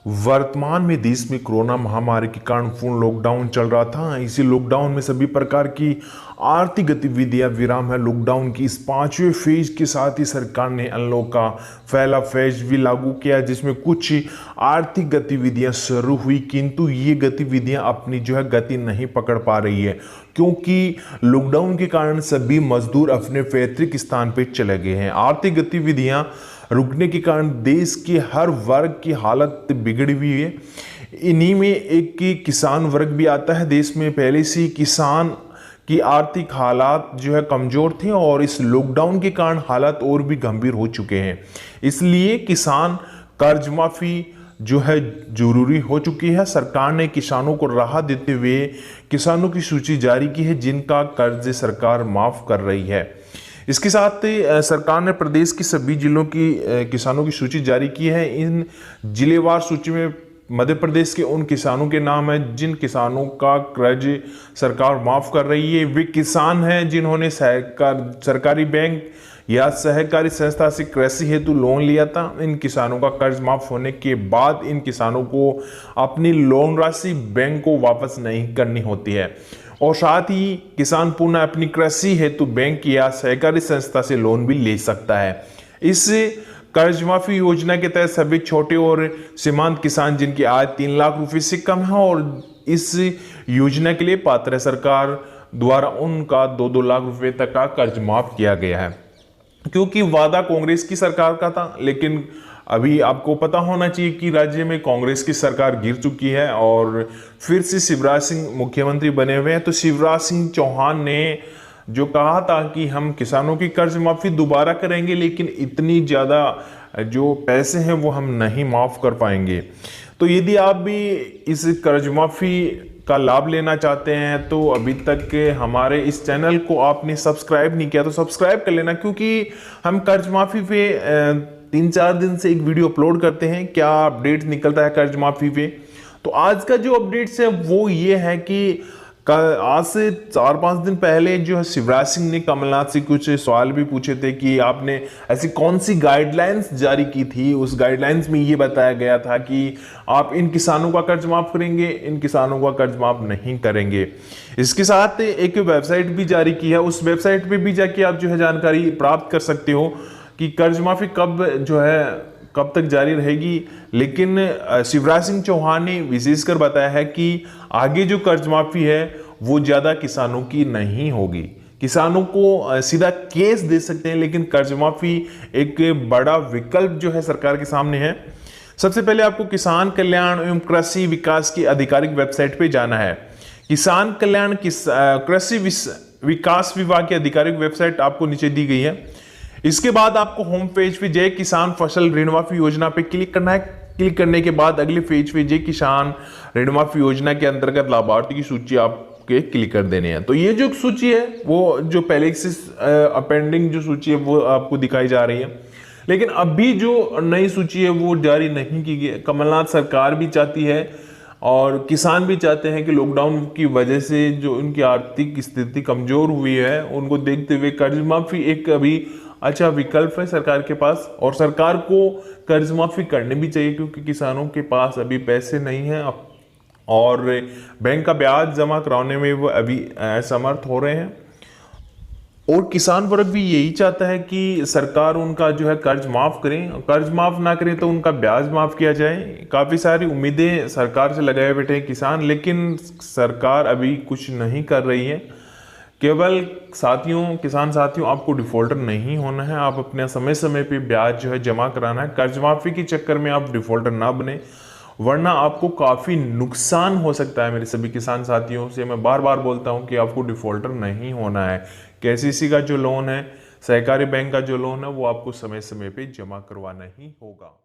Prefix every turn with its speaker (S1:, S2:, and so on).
S1: वर्तमान में देश में कोरोना महामारी के कारण पूर्ण लॉकडाउन चल रहा था। इसी लॉकडाउन में सभी प्रकार की आर्थिक गतिविधियां विराम है। लॉकडाउन की इस 5वें फेज के साथ ही सरकार ने अनलॉक का पहला फेज भी लागू किया, जिसमें कुछ आर्थिक गतिविधियां शुरू हुई, किंतु ये गतिविधियां अपनी गति नहीं पकड़ पा रही है, क्योंकि लॉकडाउन के कारण सभी मजदूर अपने पैतृक स्थान पर चले गए हैं। आर्थिक गतिविधियां रुकने के कारण देश के हर वर्ग की हालत बिगड़ी हुई है। इन्हीं में एक किसान वर्ग भी आता है। देश में पहले से ही किसान की आर्थिक हालात कमजोर थे और इस लॉकडाउन के कारण हालात और भी गंभीर हो चुके हैं। इसलिए किसान कर्ज माफी जरूरी हो चुकी है। सरकार ने किसानों को राहत देते हुए किसानों की सूची जारी की है, जिनका कर्ज सरकार माफ कर रही है। इसके साथ सरकार ने प्रदेश के सभी जिलों की किसानों की सूची जारी की है। इन जिलेवार सूची में मध्य प्रदेश के उन किसानों के नाम है जिन किसानों का कर्ज सरकार माफ कर रही है। वे किसान हैं जिन्होंने सरकारी बैंक या सहकारी संस्था से कृषि हेतु लोन लिया था। इन किसानों का कर्ज माफ होने के बाद इन किसानों को अपनी लोन राशि बैंक को वापस नहीं करनी होती है और साथ ही किसान पुनः अपनी कृषि हेतु बैंक या सहकारी संस्था से लोन भी ले सकता है। इस कर्ज माफी योजना के तहत सभी छोटे और सीमांत किसान जिनकी आय 3 लाख रुपए से कम है और इस योजना के लिए पात्र है, सरकार द्वारा उनका 2-2 लाख रुपए तक का कर्ज माफ किया गया है। क्योंकि वादा कांग्रेस की सरकार का था, लेकिन अभी आपको पता होना चाहिए कि राज्य में कांग्रेस की सरकार गिर चुकी है और फिर से शिवराज सिंह मुख्यमंत्री बने हुए हैं। तो शिवराज सिंह चौहान ने जो कहा था कि हम किसानों की कर्ज माफी दोबारा करेंगे, लेकिन इतनी ज़्यादा जो पैसे हैं वो हम नहीं माफ़ कर पाएंगे। तो यदि आप भी इस कर्ज माफी का लाभ लेना चाहते हैं तो अभी तक हमारे इस चैनल को आपने सब्सक्राइब नहीं किया तो सब्सक्राइब कर लेना, क्योंकि हम कर्ज माफी पे 3-4 दिन से एक वीडियो अपलोड करते हैं, क्या अपडेट निकलता है कर्ज माफी पे। तो आज का जो अपडेट्स है वो ये है कि आज से 4-5 दिन पहले शिवराज सिंह ने कमलनाथ से कुछ सवाल भी पूछे थे कि आपने ऐसी कौन सी गाइडलाइंस जारी की थी। उस गाइडलाइंस में ये बताया गया था कि आप इन किसानों का कर्ज माफ करेंगे, इन किसानों का कर्ज माफ नहीं करेंगे। इसके साथ एक वेबसाइट भी जारी की है, उस वेबसाइट पे भी जाके आप जानकारी प्राप्त कर सकते हो कि कर्ज माफी कब तक जारी रहेगी। लेकिन शिवराज सिंह चौहान ने विशेषकर बताया है कि आगे जो कर्ज माफी है वो ज्यादा किसानों की नहीं होगी। किसानों को सीधा केस दे सकते हैं, लेकिन कर्ज माफी एक बड़ा विकल्प सरकार के सामने है। सबसे पहले आपको किसान कल्याण एवं कृषि विकास की आधिकारिक वेबसाइट पे जाना है। किसान कल्याण कृषि विकास विभाग की आधिकारिक वेबसाइट आपको नीचे दी गई है। इसके बाद आपको होम पेज पे जय किसान फसल ऋण माफी योजना पे क्लिक करना है। क्लिक करने के बाद अगले पेज पे जय किसान ऋण माफी योजना के अंतर्गत लाभार्थी की सूची आपके क्लिक कर देनी है। तो ये जो सूची है वो जो पहले से अपेंडिंग सूची है वो आपको दिखाई जा रही है, लेकिन अभी जो नई सूची है वो जारी नहीं की गई। कमलनाथ सरकार भी चाहती है और किसान भी चाहते हैं कि लॉकडाउन की वजह से जो उनकी आर्थिक स्थिति कमजोर हुई है उनको देखते हुए कर्ज माफी एक अभी अच्छा विकल्प है सरकार के पास, और सरकार को कर्ज माफी करनी भी चाहिए, क्योंकि किसानों के पास अभी पैसे नहीं हैं और बैंक का ब्याज जमा कराने में वो अभी असमर्थ हो रहे हैं। और किसान वर्ग भी यही चाहता है कि सरकार उनका कर्ज माफ करें, कर्ज माफ ना करें तो उनका ब्याज माफ किया जाए। काफी सारी उम्मीदें सरकार से लगाए बैठे हैं किसान, लेकिन सरकार अभी कुछ नहीं कर रही है। केवल किसान साथियों, आपको डिफॉल्टर नहीं होना है, आप अपने समय समय पे ब्याज जमा कराना है। कर्ज माफी के चक्कर में आप डिफॉल्टर ना बने, वरना आपको काफी नुकसान हो सकता है। मेरे सभी किसान साथियों से मैं बार बार बोलता हूं कि आपको डिफॉल्टर नहीं होना है। केसीसी का जो लोन है, सहकारी बैंक का जो लोन है, वो आपको समय समय पे जमा करवाना ही होगा।